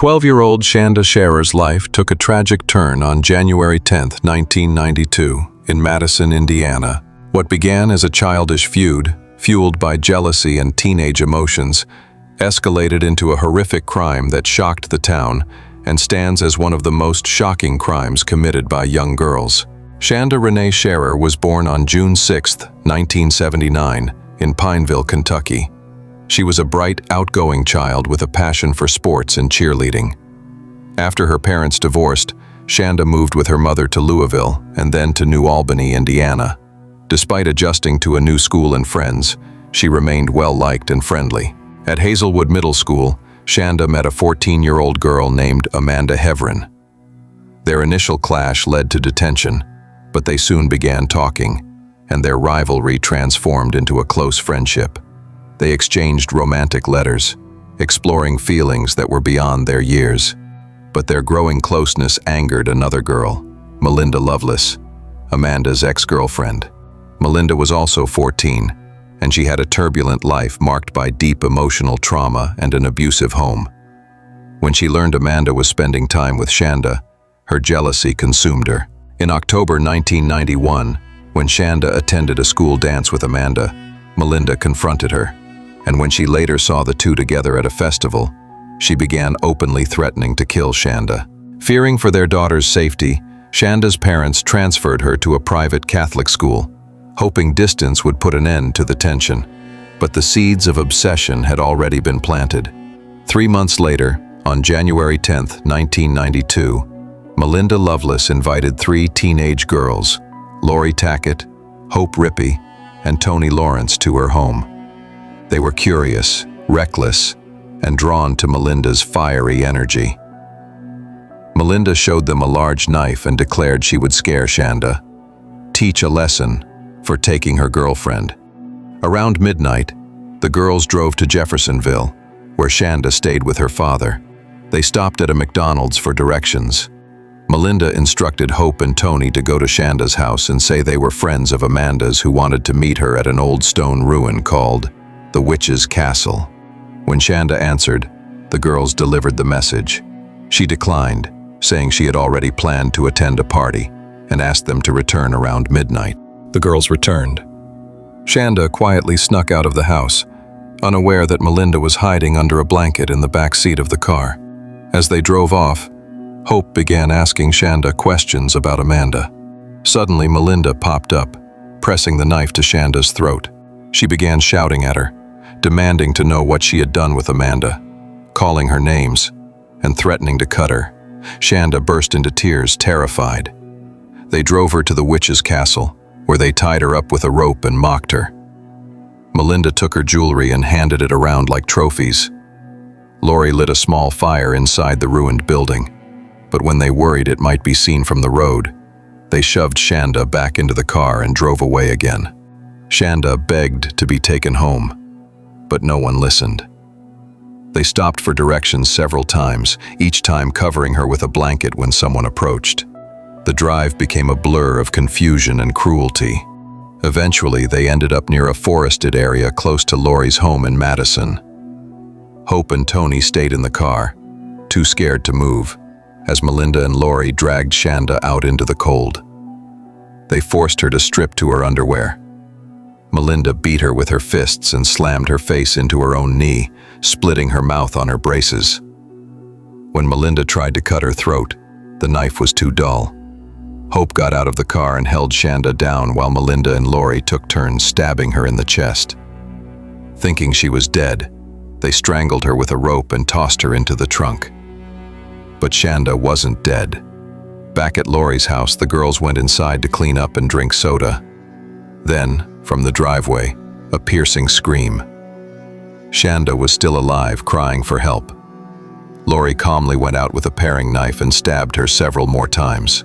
12-year-old Shanda Sharer's life took a tragic turn on January 10, 1992, in Madison, Indiana. What began as a childish feud, fueled by jealousy and teenage emotions, escalated into a horrific crime that shocked the town and stands as one of the most shocking crimes committed by young girls. Shanda Renee Sharer was born on June 6, 1979, in Pineville, Kentucky. She was a bright, outgoing child with a passion for sports and cheerleading. After her parents divorced, Shanda moved with her mother to Louisville and then to New Albany, Indiana. Despite adjusting to a new school and friends, she remained well-liked and friendly. At Hazelwood Middle School, Shanda met a 14-year-old girl named Amanda Heverin. Their initial clash led to detention, but they soon began talking, and their rivalry transformed into a close friendship. They exchanged romantic letters, exploring feelings that were beyond their years. But their growing closeness angered another girl, Melinda Loveless, Amanda's ex-girlfriend. Melinda was also 14, and she had a turbulent life marked by deep emotional trauma and an abusive home. When she learned Amanda was spending time with Shanda, her jealousy consumed her. In October 1991, when Shanda attended a school dance with Amanda, Melinda confronted her, and when she later saw the two together at a festival, she began openly threatening to kill Shanda. Fearing for their daughter's safety, Shanda's parents transferred her to a private Catholic school, hoping distance would put an end to the tension. But the seeds of obsession had already been planted. 3 months later, on January 10, 1992, Melinda Loveless invited 3 teenage girls, Lori Tackett, Hope Rippey, and Toni Lawrence, to her home. They were curious, reckless, and drawn to Melinda's fiery energy. Melinda showed them a large knife and declared she would scare Shanda, teach a lesson for taking her girlfriend. Around midnight, the girls drove to Jeffersonville, where Shanda stayed with her father. They stopped at a McDonald's for directions. Melinda instructed Hope and Toni to go to Shanda's house and say they were friends of Amanda's who wanted to meet her at an old stone ruin called the Witch's Castle. When Shanda answered, the girls delivered the message. She declined, saying she had already planned to attend a party, and asked them to return around midnight. The girls returned. Shanda quietly snuck out of the house, unaware that Melinda was hiding under a blanket in the back seat of the car. As they drove off, Hope began asking Shanda questions about Amanda. Suddenly, Melinda popped up, pressing the knife to Shanda's throat. She began shouting at her, demanding to know what she had done with Amanda, calling her names, and threatening to cut her. Shanda burst into tears, terrified. They drove her to the witch's castle, where they tied her up with a rope and mocked her. Melinda took her jewelry and handed it around like trophies. Lori lit a small fire inside the ruined building, but when they worried it might be seen from the road, they shoved Shanda back into the car and drove away again. Shanda begged to be taken home, but no one listened. They stopped for directions several times, each time covering her with a blanket when someone approached. The drive became a blur of confusion and cruelty. Eventually, they ended up near a forested area close to Lori's home in Madison. Hope and Toni stayed in the car, too scared to move, as Melinda and Lori dragged Shanda out into the cold. They forced her to strip to her underwear. Melinda beat her with her fists and slammed her face into her own knee, splitting her mouth on her braces. When Melinda tried to cut her throat, the knife was too dull. Hope got out of the car and held Shanda down while Melinda and Lori took turns stabbing her in the chest. Thinking she was dead, they strangled her with a rope and tossed her into the trunk. But Shanda wasn't dead. Back at Lori's house, the girls went inside to clean up and drink soda. Then, from the driveway, a piercing scream. Shanda was still alive, crying for help. Lori calmly went out with a paring knife and stabbed her several more times.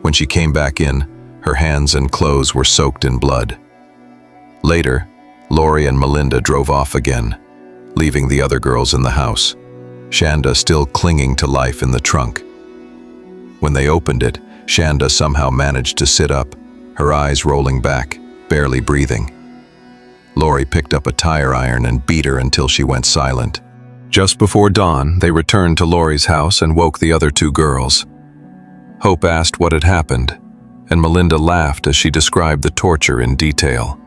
When she came back in, her hands and clothes were soaked in blood. Later, Lori and Melinda drove off again, leaving the other girls in the house, Shanda still clinging to life in the trunk. When they opened it, Shanda somehow managed to sit up, her eyes rolling back, barely breathing. Lori picked up a tire iron and beat her until she went silent. Just before dawn, they returned to Lori's house and woke the other two girls. Hope asked what had happened, and Melinda laughed as she described the torture in detail.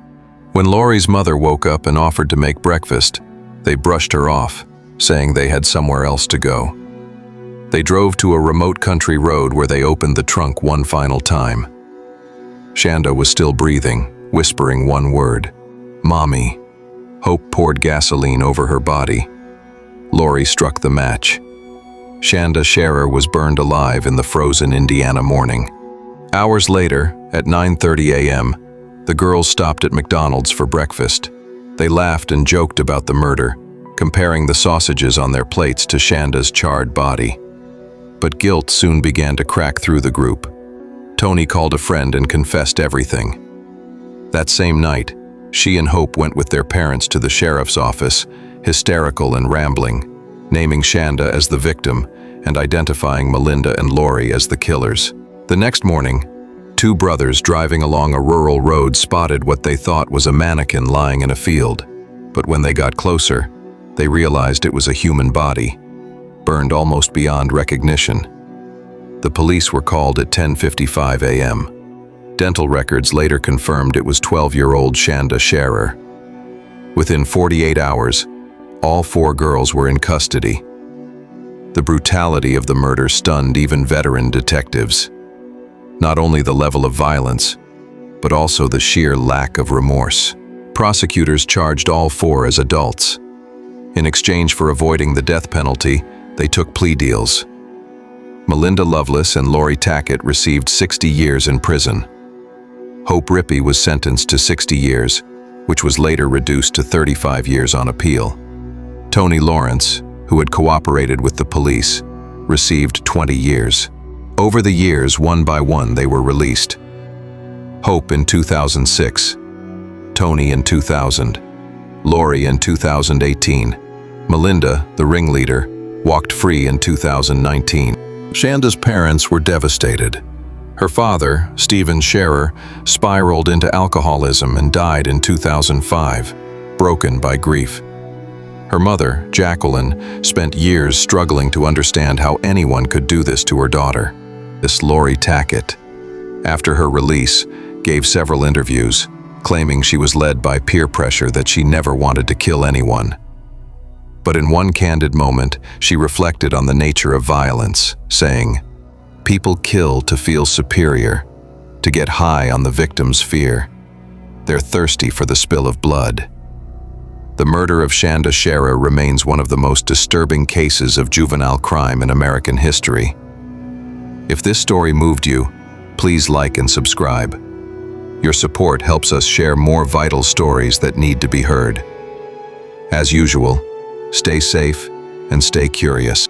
When Lori's mother woke up and offered to make breakfast, they brushed her off, saying they had somewhere else to go. They drove to a remote country road where they opened the trunk one final time. Shanda was still breathing, whispering one word, "Mommy." Hope poured gasoline over her body. Lori struck the match. Shanda Sharer was burned alive in the frozen Indiana morning. Hours later, at 9:30 a.m., the girls stopped at McDonald's for breakfast. They laughed and joked about the murder, comparing the sausages on their plates to Shanda's charred body. But guilt soon began to crack through the group. Tony called a friend and confessed everything. That same night, she and Hope went with their parents to the sheriff's office, hysterical and rambling, naming Shanda as the victim and identifying Melinda and Lori as the killers. The next morning, two brothers driving along a rural road spotted what they thought was a mannequin lying in a field. But when they got closer, they realized it was a human body, burned almost beyond recognition. The police were called at 10:55 a.m. Dental records later confirmed it was 12-year-old Shanda Sharer. Within 48 hours, all four girls were in custody. The brutality of the murder stunned even veteran detectives. Not only the level of violence, but also the sheer lack of remorse. Prosecutors charged all four as adults. In exchange for avoiding the death penalty, they took plea deals. Melinda Loveless and Lori Tackett received 60 years in prison. Hope Rippey was sentenced to 60 years, which was later reduced to 35 years on appeal. Tony Lawrence, who had cooperated with the police, received 20 years. Over the years, one by one, they were released. Hope in 2006, Tony in 2000, Lori in 2018. Melinda, the ringleader, walked free in 2019. Shanda's parents were devastated. Her father, Stephen Sharer, spiraled into alcoholism and died in 2005, broken by grief. Her mother, Jacqueline, spent years struggling to understand how anyone could do this to her daughter. This Lori Tackett, after her release, gave several interviews, claiming she was led by peer pressure that she never wanted to kill anyone. But in one candid moment, she reflected on the nature of violence, saying, "People kill to feel superior, to get high on the victim's fear. They're thirsty for the spill of blood." The murder of Shanda Sharer remains one of the most disturbing cases of juvenile crime in American history. If this story moved you, please like and subscribe. Your support helps us share more vital stories that need to be heard. As usual, stay safe and stay curious.